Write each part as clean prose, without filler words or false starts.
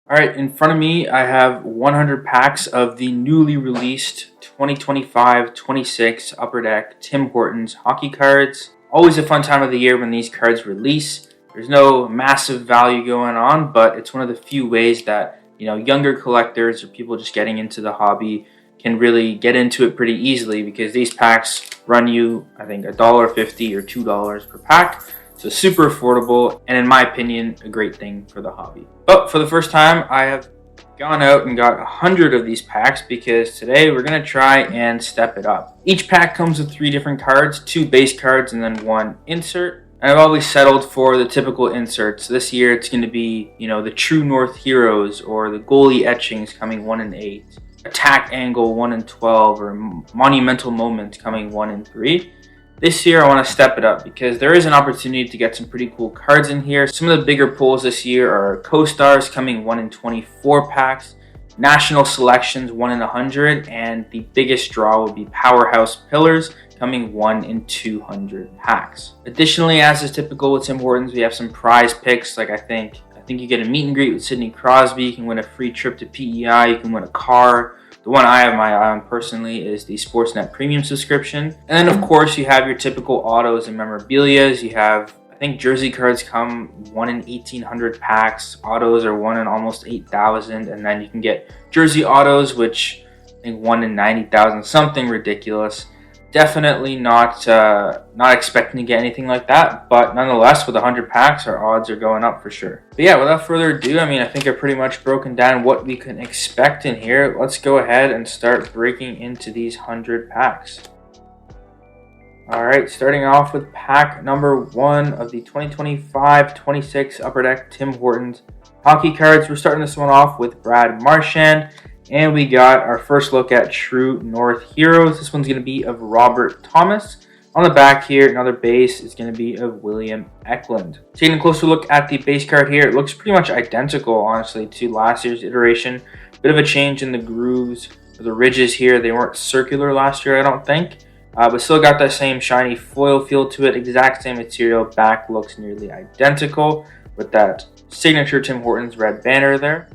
Alright, in front of me I have 100 packs of the newly released 2025-26 Upper Deck Tim Hortons hockey cards. Always a fun time of the year when these cards release. There's no massive value going on, but it's one of the few ways that younger collectors or people just getting into the hobby can really get into it pretty easily, because these packs run you, I think, $1.50 or $2 per pack. So super affordable, and in my opinion, a great thing for the hobby. But for the first time, I have gone out and got 100 of these packs, because today we're going to try and step it up. Each pack comes with 3 different cards, 2 base cards and then 1 insert. And I've always settled for the typical inserts. This year it's going to be, the True North Heroes or the goalie etchings coming 1 in 8. Attack Angle 1 in 12, or Monumental Moments coming 1 in 3. This year I want to step it up because there is an opportunity to get some pretty cool cards in here. Some of the bigger pulls this year are Co-Stars coming 1 in 24 packs, National Selections 1 in 100, and the biggest draw will be Powerhouse Pillars coming 1 in 200 packs. Additionally, as is typical with Tim Hortons, we have some prize picks. Like I think you get a meet and greet with Sidney Crosby. You can win a free trip to PEI. You can win a car. The one I have my eye on personally is the Sportsnet Premium subscription. And then of course you have your typical autos and memorabilias. You have, I think, jersey cards come 1 in 1,800 packs. Autos are 1 in almost 8,000. And then you can get jersey autos, which I think 1 in 90,000, something ridiculous. Definitely not expecting to get anything like that, but nonetheless, with 100 packs, our odds are going up for sure. But yeah, without further ado, I think I've pretty much broken down what we can expect in here. Let's go ahead and start breaking into these 100 packs. Alright, starting off with pack number 1 of the 2025-26 Upper Deck Tim Hortons hockey cards. We're starting this one off with Brad Marchand. And we got our first look at True North Heroes. This one's going to be of Robert Thomas. On the back here, another base is going to be of William Eklund. Taking a closer look at the base card here, it looks pretty much identical, honestly, to last year's iteration. Bit of a change in the grooves, or the ridges here. They weren't circular last year, I don't think. But still got that same shiny foil feel to it. Exact same material. Back looks nearly identical with that signature Tim Hortons red banner there.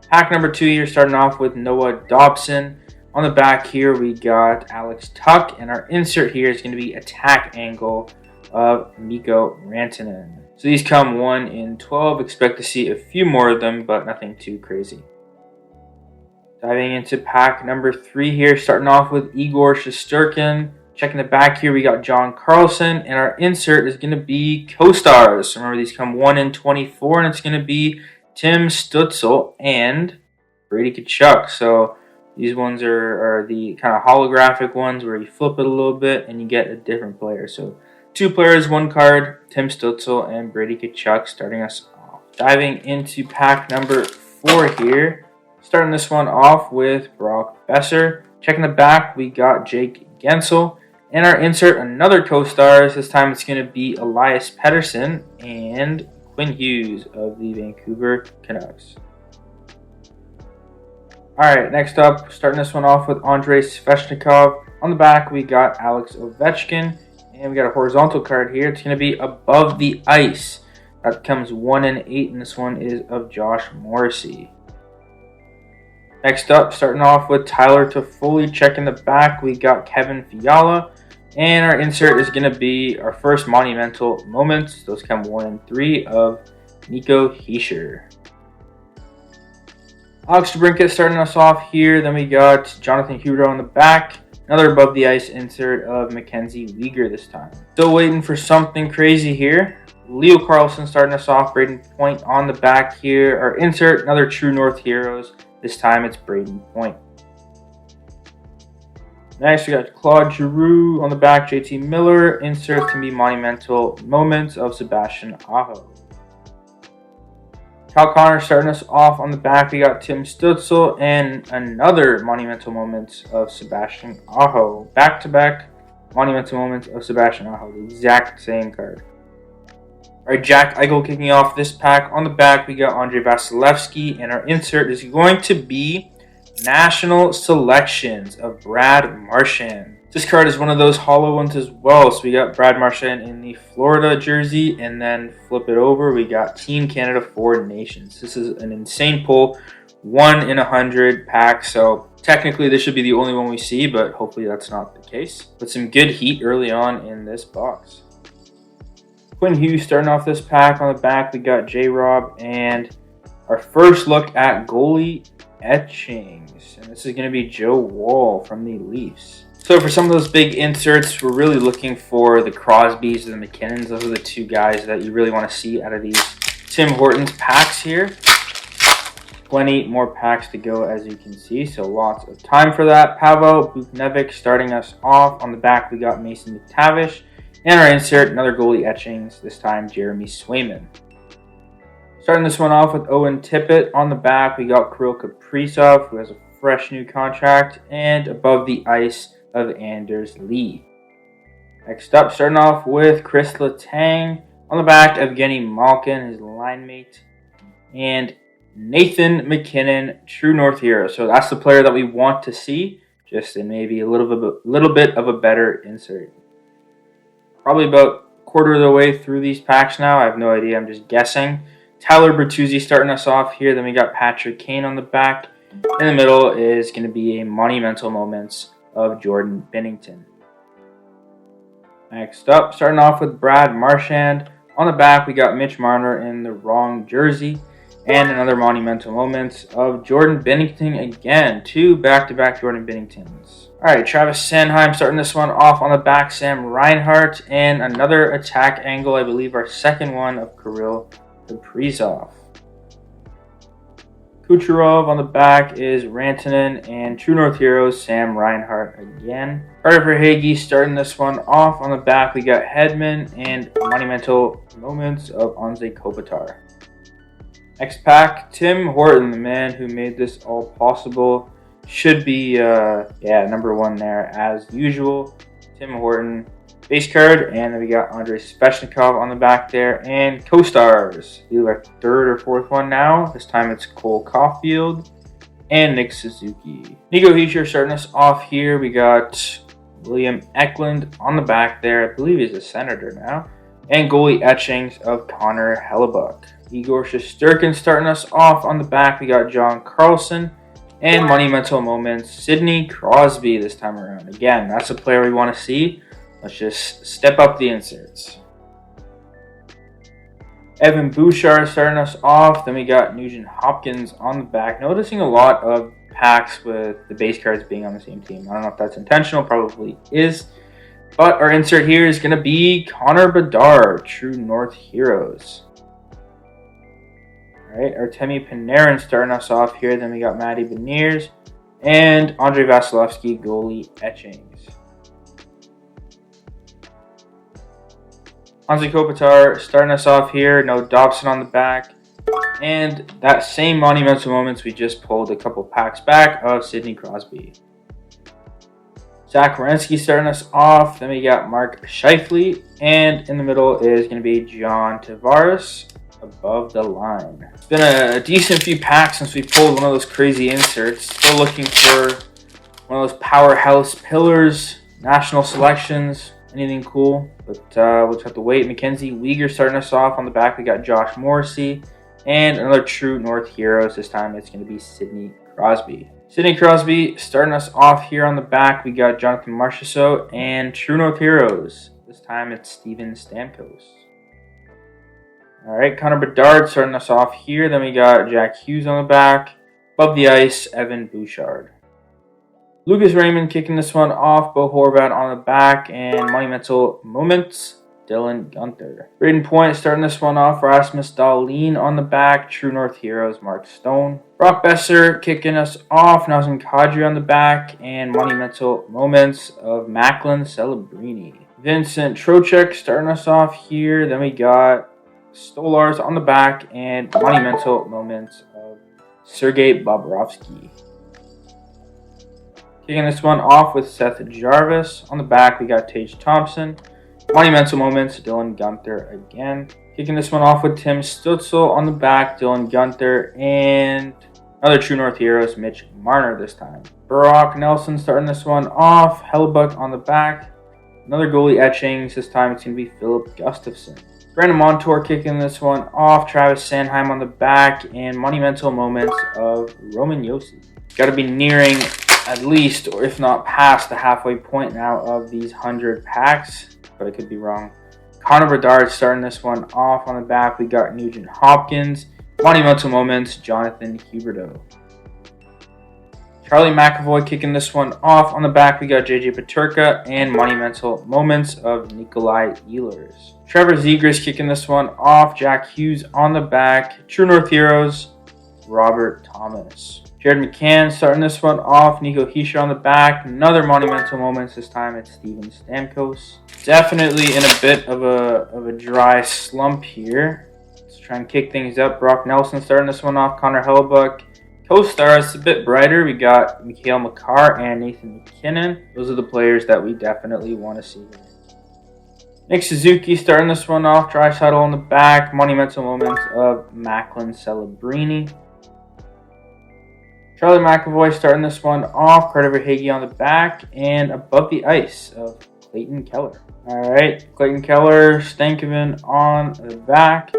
Pack number 2 here, starting off with Noah Dobson. On the back here, we got Alex Tuck, and our insert here is going to be Attack Angle of Mikko Rantanen. So these come 1 in 12. Expect to see a few more of them, but nothing too crazy. Diving into pack number 3 here, starting off with Igor Shesterkin. Checking the back here, we got John Carlson, and our insert is going to be Co-Stars. Remember, these come 1 in 24, and it's going to be Tim Stützle and Brady Tkachuk. So these ones are the kind of holographic ones where you flip it a little bit and you get a different player. So 2 players, 1 card, Tim Stützle and Brady Tkachuk starting us off. Diving into pack number 4 here. Starting this one off with Brock Besser. Checking the back, we got Jake Gensel. And our insert, another Co-Stars. This time it's going to be Elias Pettersson and Quinn Hughes of the Vancouver Canucks. Alright, next up, starting this one off with Andrei Svechnikov. On the back, we got Alex Ovechkin. And we got a horizontal card here. It's going to be Above the Ice. That comes 1 in 8, and this one is of Josh Morrissey. Next up, starting off with Tyler Toffoli. Checking the back, we got Kevin Fiala. And our insert is going to be our first Monumental Moments. Those come 1 in 3 of Nico Hischier. Alex DeBrincat starting us off here. Then we got Jonathan Huberdeau on the back. Another Above the Ice insert of Mackenzie Weegar this time. Still waiting for something crazy here. Leo Carlson starting us off. Braden Point on the back here. Our insert, another True North Heroes. This time it's Braden Point. Next, we got Claude Giroux on the back, JT Miller. Insert can be Monumental Moments of Sebastian Aho. Kyle Connor starting us off on the back. We got Tim Stützle and another Monumental Moments of Sebastian Aho. Back-to-back Monumental Moments of Sebastian Aho. The exact same card. Alright, Jack Eichel kicking off this pack. On the back, we got Andrei Vasilevsky. And our insert is going to be National Selections of Brad Marchand. This card is one of those hollow ones as well. So we got Brad Marchand in the Florida jersey, and then flip it over, we got Team Canada 4 Nations. This is an insane pull, 1 in 100 pack. So technically this should be the only one we see, but hopefully that's not the case. But some good heat early on in this box. Quinn Hughes starting off this pack. On the back we got J-Rob, and our first look at goalie etchings. And this is going to be Joe Woll from the Leafs. So for some of those big inserts, we're really looking for the Crosbys and the McKinnons. Those are the two guys that you really want to see out of these Tim Hortons packs here. Plenty more packs to go, as you can see, so lots of time for that. Pavel Buchnevich starting us off. On the back, we got Mason McTavish. And our insert, another goalie etchings, this time Jeremy Swayman. Starting this one off with Owen Tippett. On the back, we got Kirill Kaprizov, who has a fresh new contract. And above the ice of Anders Lee. Next up, starting off with Chris Letang. On the back, Evgeny Malkin, his line mate. And Nathan McKinnon, True North Hero. So that's the player that we want to see, just in maybe a little bit of a better insert. Probably about a quarter of the way through these packs now. I have no idea. I'm just guessing. Tyler Bertuzzi starting us off here. Then we got Patrick Kane on the back. In the middle is going to be a monumental moments of Jordan Binnington. Next up, starting off with Brad Marchand. On the back, we got Mitch Marner in the wrong jersey. And another monumental moments of Jordan Binnington again. 2 back-to-back Jordan Binningtons. Alright, Travis Sanheim starting this one off. On the back, Sam Reinhart. And another attack angle, I believe our second one, of Kirill Kaprizov. Kucherov on the back is Rantanen, and True North Heroes, Sam Reinhart again. Carter Verhaeghe starting this one off. On the back, we got Hedman and monumental moments of Anze Kopitar. Next pack, Tim Horton, the man who made this all possible. Should be, number 1 there as usual. Tim Horton. Base card, and then we got Andrei Svechnikov on the back there, and co-stars. These are our 3rd or 4th one now. This time it's Cole Caulfield and Nick Suzuki. Nico Hischier starting us off here. We got William Eklund on the back there. I believe he's a Senator now. And goalie etchings of Connor Hellebuck. Igor Shesterkin starting us off. On the back, we got John Carlson. And monumental moments, Sidney Crosby this time around. Again, that's a player we want to see. Let's just step up the inserts. Evan Bouchard starting us off. Then we got Nugent Hopkins on the back. Noticing a lot of packs with the base cards being on the same team. I don't know if that's intentional. Probably is. But our insert here is going to be Connor Bedard, True North Heroes. Alright, Artemi Panarin starting us off here. Then we got Matty Beniers. And Andrei Vasilevsky, goalie etchings. Anze Kopitar starting us off here. No Dobson on the back. And that same monumental moments we just pulled a couple packs back of Sidney Crosby. Zach Werenski starting us off. Then we got Mark Scheifele. And in the middle is going to be John Tavares above the line. It's been a decent few packs since we pulled one of those crazy inserts. Still looking for one of those powerhouse pillars, national selections. Anything cool, but we'll just have to wait. Mackenzie Weegar starting us off. On the back, we got Josh Morrissey. And another True North Heroes. This time it's going to be Sidney Crosby. Sidney Crosby starting us off here. On the back, we got Jonathan Marchessault and True North Heroes. This time it's Steven Stamkos. Alright, Connor Bedard starting us off here. Then we got Jack Hughes on the back. Above the ice, Evan Bouchard. Lucas Raymond kicking this one off. Bo Horvat on the back. And monumental moments, Dylan Gunther. Braden Point starting this one off. Rasmus Dahlin on the back. True North Heroes, Mark Stone. Brock Besser kicking us off. Nazem Kadri on the back. And monumental moments of Macklin Celebrini. Vincent Trocheck starting us off here. Then we got Stolars on the back. And monumental moments of Sergei Bobrovsky. Kicking this one off with Seth Jarvis. On the back, we got Tage Thompson. Monumental moments, Dylan Gunther again. Kicking this one off with Tim Stutzel. On the back, Dylan Gunther. And Another True North Heroes, Mitch Marner this time. Brock Nelson starting this one off. Hellebuck on the back. Another goalie etchings. This time it's going to be Philip Gustafsson. Brandon Montour kicking this one off. Travis Sanheim on the back. And monumental moments of Roman Josi. Got to be nearing at least, or if not past, the halfway point now of these 100 packs. But I could be wrong. Connor Bedard starting this one off. On the back, we got Nugent Hopkins. Monumental moments, Jonathan Huberdeau. Charlie McAvoy kicking this one off. On the back, we got JJ Peterka and monumental moments of Nikolai Ehlers. Trevor Zegras kicking this one off. Jack Hughes on the back. True North Heroes, Robert Thomas. Jared McCann starting this one off. Nico Hischier on the back. Another monumental moments. This time it's Steven Stamkos. Definitely in a bit of a dry slump here. Let's try and kick things up. Brock Nelson starting this one off. Connor Hellebuck. Co-stars a bit brighter. We got Mikhail Makar and Nathan McKinnon. Those are the players that we definitely want to see here. Nick Suzuki starting this one off. Draisaitl on the back. Monumental moments of Macklin Celebrini. Charlie McAvoy starting this one off. Carter Verhaeghe on the back. And above the ice of Clayton Keller. Alright, Clayton Keller, Stankoven on the back.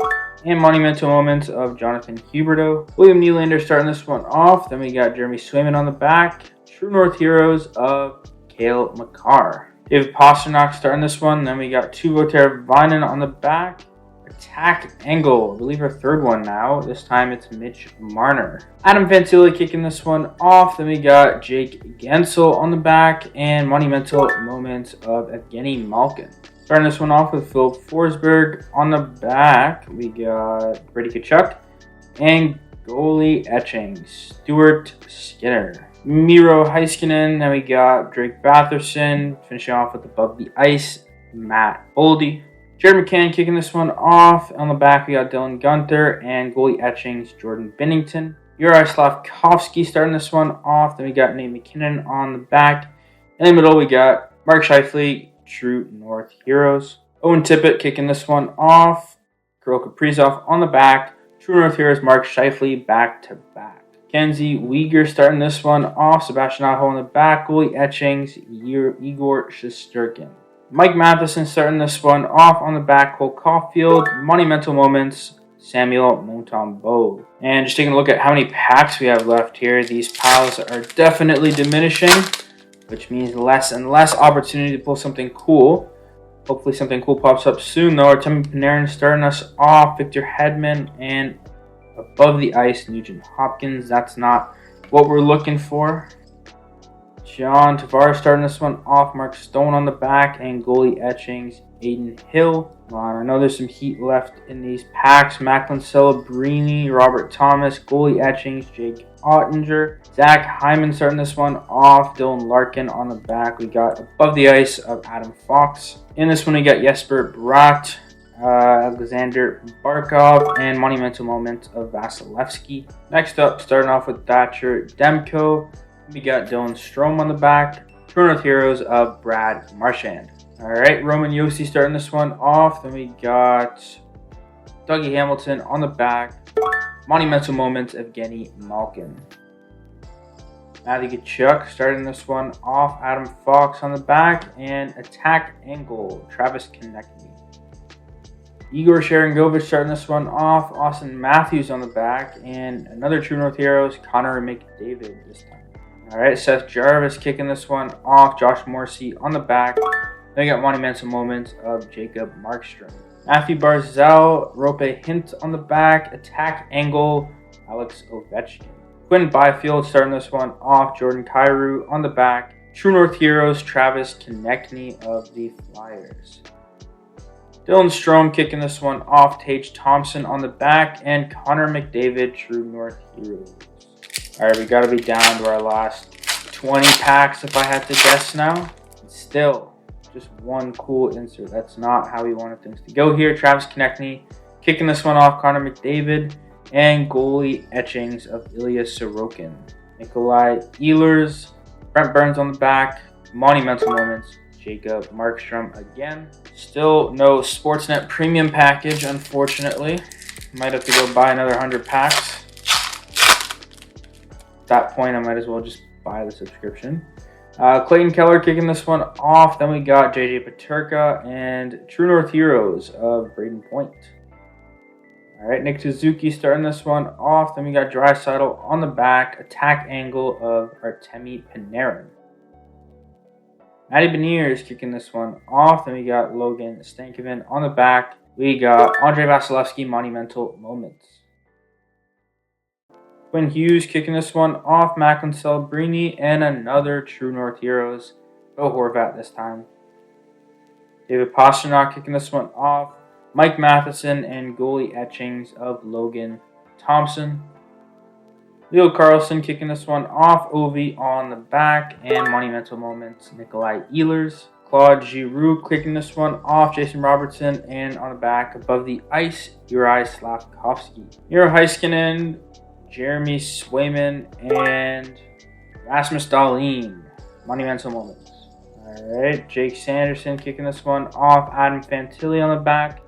And monumental moments of Jonathan Huberdeau. William Nylander starting this one off. Then we got Jeremy Swayman on the back. True North Heroes of Cale Makar. David Pastrnak starting this one. Then we got Teuvo Teravainen on the back. Attack angle. I believe our third one now. This time it's Mitch Marner. Adam Fantilli kicking this one off. Then we got Jake Gensel on the back. And monumental moments of Evgeny Malkin. Starting this one off with Phil Forsberg. On the back, we got Brady Tkachuk and goalie etchings, Stuart Skinner. Miro Heiskanen, then we got Drake Batherson. Finishing off with above the ice, Matt Boldy. Jared McCann kicking this one off. On the back, we got Dylan Gunther and goalie etchings, Jordan Binnington. Uri Slavkovsky starting this one off. Then we got Nate McKinnon on the back. In the middle, we got Mark Scheifele, True North Heroes. Owen Tippett kicking this one off. Kirill Kaprizov on the back. True North Heroes, Mark Scheifele back to back. Kenzie Weegar starting this one off. Sebastian Aho on the back. Goalie etchings, Igor Shesterkin. Mike Matheson starting this one off. On the back, Cole Caulfield. Monumental moments, Samuel Montembeault. And just taking a look at how many packs we have left here. These piles are definitely diminishing, which means less and less opportunity to pull something cool. Hopefully something cool pops up soon, though. Artemi Panarin starting us off. Victor Hedman and above the ice, Nugent Hopkins. That's not what we're looking for. John Tavares starting this one off. Mark Stone on the back and goalie etchings, Aiden Hill. I know there's some heat left in these packs. Macklin Celebrini, Robert Thomas, goalie etchings, Jake Ottinger. Zach Hyman starting this one off. Dylan Larkin on the back. We got above the ice of Adam Fox. In this one, we got Jesper Bratt, Alexander Barkov, and monumental moments of Vasilevsky. Next up, starting off with Thatcher Demko. We got Dylan Strome on the back. True North Heroes of Brad Marchand. Alright, Roman Josi starting this one off. Then we got Dougie Hamilton on the back. Monumental moments of Evgeny Malkin. Matthew Tkachuk starting this one off. Adam Fox on the back. And attack angle, Travis Konecny. Igor Sharangovich starting this one off. Austin Matthews on the back. And another True North Heroes, Connor McDavid this time. Alright, Seth Jarvis kicking this one off. Josh Morrissey on the back. Then we got monumental moments of Jacob Markstrom. Matthew Barzal, Rope Hint on the back. Attack angle, Alex Ovechkin. Quinn Byfield starting this one off. Jordan Kyrou on the back. True North Heroes, Travis Konecny of the Flyers. Dylan Strome kicking this one off. Tage Thompson on the back. And Connor McDavid, True North Heroes. Alright, we got to be down to our last 20 packs if I had to guess now. Still, just one cool insert. That's not how we wanted things to go here. Travis Konecny kicking this one off. Connor McDavid. And goalie etchings of Ilya Sorokin. Nikolai Ehlers. Brent Burns on the back. Monumental moments, Jacob Markstrom again. Still no Sportsnet premium package, unfortunately. Might have to go buy another 100 packs. At that point, I might as well just buy the subscription. Clayton Keller kicking this one off. Then we got JJ Paterka and True North Heroes of Braden Point. All right, Nick Suzuki starting this one off. Then we got Draisaitl on the back. Attack angle of Artemi Panarin. Matty Beniers kicking this one off. Then we got Logan Stankoven on the back. We got Andrei Vasilevsky Monumental Moments. Quinn Hughes kicking this one off. Macklin Celebrini and another True North Heroes. Go Horvat this time. David Pastrnak kicking this one off. Mike Matheson and goalie etchings of Logan Thompson. Leo Carlson kicking this one off. Ovi on the back and Monumental Moments. Nikolai Ehlers. Claude Giroux kicking this one off. Jason Robertson and on the back above the ice, Juraj Slavkovsky. Miro Heiskanen, Jeremy Swayman, and Rasmus Dahlin. Monumental Moments. Alright, Jake Sanderson kicking this one off. Adam Fantilli on the back.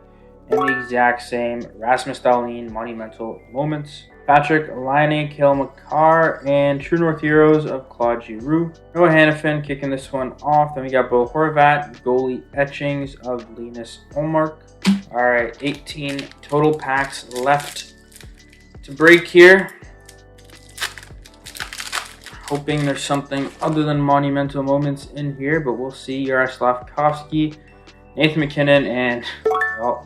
And the exact same Rasmus Dahlin Monumental Moments. Patrick Laine, Cale Makar, and True North Heroes of Claude Giroux. Noah Hannafin kicking this one off. Then we got Bo Horvat, goalie etchings of Linus Ullmark. Alright, 18 total packs left to break here. Hoping there's something other than Monumental Moments in here, but we'll see. Juraj Slavkovsky, Nathan McKinnon, and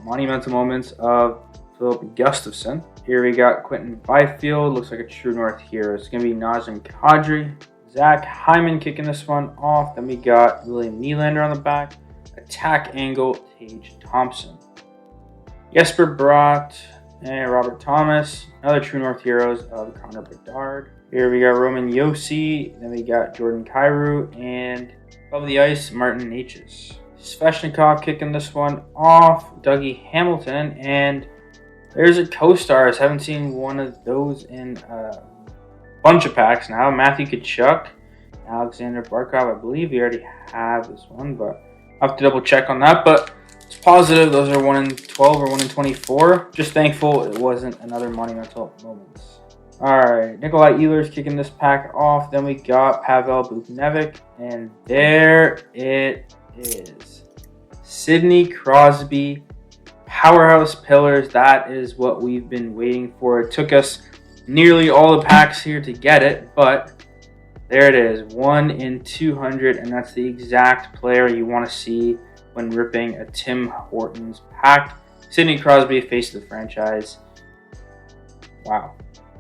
Monumental Moments of Philip Gustafson. Here we got Quentin Byfield. Looks like a True North hero. It's going to be Nazem Kadri. Zach Hyman kicking this one off. Then we got William Nylander on the back. Attack angle, Tage Thompson. Jesper Bratt and Robert Thomas. Another True North heroes of Connor Bedard. Here we got Roman Josi. Then we got Jordan Kyrou. And above the ice, Martin Necas. Svechnikov kicking this one off. Dougie Hamilton. And there's a co-stars. Haven't seen one of those in a bunch of packs now. Matthew Tkachuk, Alexander Barkov. I believe we already have this one, but I'll have to double check on that. But it's positive those are 1 in 12 or 1 in 24. Just thankful it wasn't another Monumental Moments. Alright, Nikolai Ehlers kicking this pack off. Then we got Pavel Buchnevich. And there it is. Sidney Crosby. Powerhouse Pillars. That is what we've been waiting for. It took us nearly all the packs here to get it, but there it is. 1 in 200, and that's the exact player you want to see when ripping a Tim Hortons pack. Sidney Crosby, face of the franchise. Wow.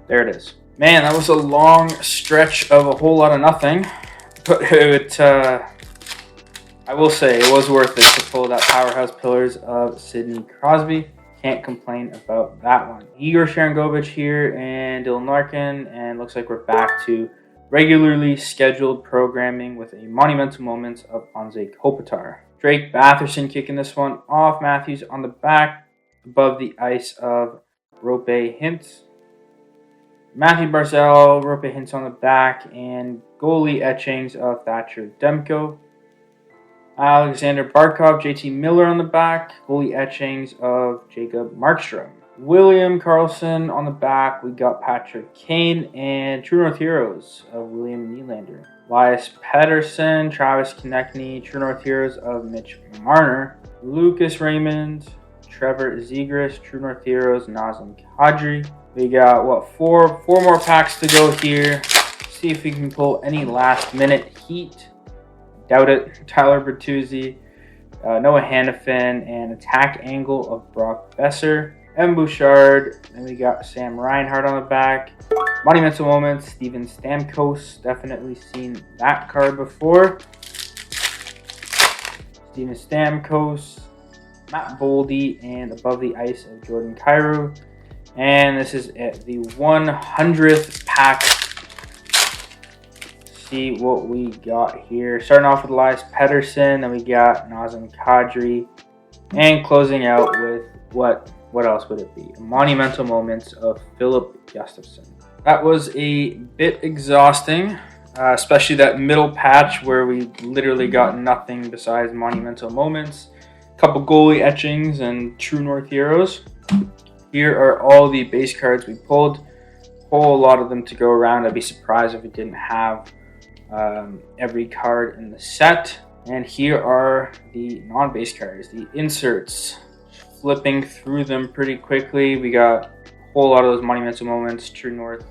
There it is. Man, that was a long stretch of a whole lot of nothing, but I will say it was worth it to pull that Powerhouse Pillars of Sidney Crosby. Can't complain about that one. Igor Sharangovich here and Dylan Larkin, and looks like we're back to regularly scheduled programming with a Monumental Moments of Anze Kopitar. Drake Batherson kicking this one off. Matthews on the back, above the ice of Rope Hintz. Matthew Barzal, Rope Hintz on the back, and goalie etchings of Thatcher Demko. Alexander Barkov, JT Miller on the back, goalie etchings of Jacob Markstrom. William Karlsson on the back, we got Patrick Kane, and True North Heroes of William Nylander. Elias Pettersson, Travis Konechny, True North Heroes of Mitch Marner. Lucas Raymond, Trevor Zegras, True North Heroes, Nazem Kadri. We got, four more packs to go here. See if we can pull any last minute heat. Doubt it. Tyler Bertuzzi, Noah Hannafin, and attack angle of Brock Besser. M. Bouchard. Then we got Sam Reinhart on the back. Monumental Moments, Steven Stamkos. Definitely seen that card before. Steven Stamkos, Matt Boldy, and above the ice of Jordan Kyrou. And this is it, the 100th pack. See what we got here. Starting off with Elias Pettersson, then we got Nazem Kadri, and closing out with what else would it be? Monumental Moments of Philip Gustafson. That was a bit exhausting, especially that middle patch where we literally got nothing besides Monumental Moments, a couple goalie etchings, and True North Heroes. Here are all the base cards we pulled. whole lot of them to go around. I'd be surprised if we didn't have every card in the set. And here are the non-base cards, the inserts. Flipping through them pretty quickly. We got a whole lot of those monumental moments. True North.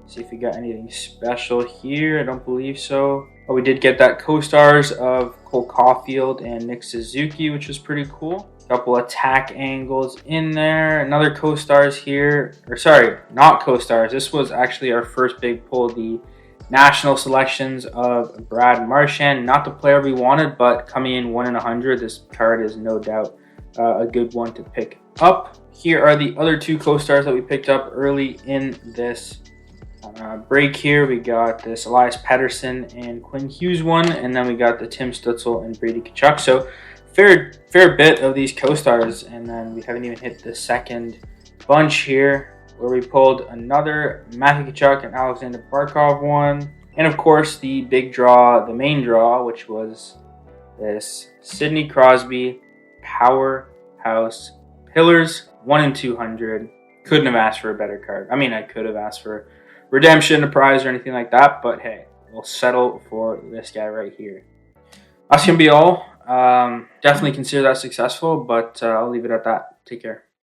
See if we got anything special here. I don't believe so. But we did get that co-stars of Cole Caulfield and Nick Suzuki, which was pretty cool. A couple attack angles in there. Another co-stars here. Or sorry, not co-stars. This was actually our first big pull. The national selections of Brad Marchand. Not the player we wanted, but coming in 1 in 100, this card is no doubt a good one to pick up. Here are the other two co-stars that we picked up early in this break here. We got this Elias Pettersson and Quinn Hughes one, and then we got the Tim Stutzel and Brady Tkachuk. So fair bit of these co-stars, and then we haven't even hit the second bunch here, where we pulled another Matthew Tkachuk and Alexander Barkov one, and of course the big draw, the main draw, which was this Sidney Crosby Powerhouse Pillars 1 in 200. Couldn't have asked for a better card. I mean, I could have asked for redemption, a prize, or anything like that, but hey, we'll settle for this guy right here. That's gonna be all. Definitely consider that successful, but I'll leave it at that. Take care.